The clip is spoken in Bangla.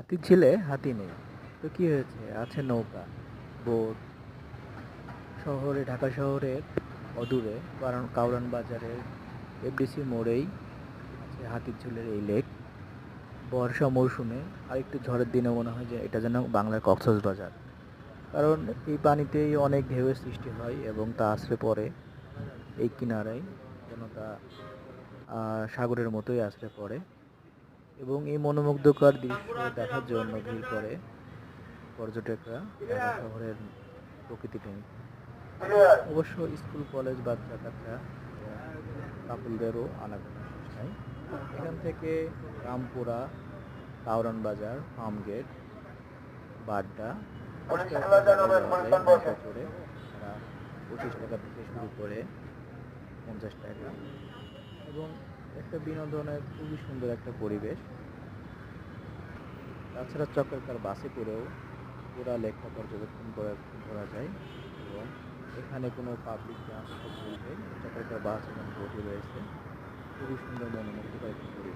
হাতির ঝিলে হাতি নেই, তো কি হয়েছে? আছে নৌকা, বোট। ঢাকা শহরের অদূরে কারণ কাউরান বাজারের এফডিসি মোড়েই আছে হাতির ঝিলের এই লেক। বর্ষা মৌসুমে আর একটু ঝড়ের দিনে মনে হয় যে এটা যেন বাংলার কক্সবাজার। কারণ এই পানিতেই অনেক ঢেউয়ের সৃষ্টি হয় এবং তা আছড়ে পড়ে এই কিনারায়, যেন তা সাগরের মতোই আছড়ে পড়ে। এবং এই মনোমুগ্ধকর দৃশ্য দেখার জন্য ভিড় করে পর্যটকরা ঢাকা শহরের প্রকৃতিপ্রেমীরা। অবশ্য স্কুল কলেজ বাচ্চা কাচ্চা এবং কাপলদেরও আনাগোনা শেষ নাই। এখান থেকে রামপুরা, কাউরান বাজার, ফার্মগেট, বাড্ডা বেশ কয়েকটা জায়গায় যাওয়া যায় নৌকা চড়ে। তারা 25 টাকা থেকে শুরু করে 50 টাকা, এবং একটা বিনোদনের খুবই সুন্দর একটা পরিবেশ। তাছাড়া চক্রাকার বাসে করেও পুরা লেকটা পর্যবেক্ষণ করা যায়। এবং এখানে কোনো পাবলিক ট্রান্সপোর্ট বলতে চক্রাকার বাস এবং বোটই রয়েছে। খুবই সুন্দর মনোমুগ্ধকর একটি পরিবেশ।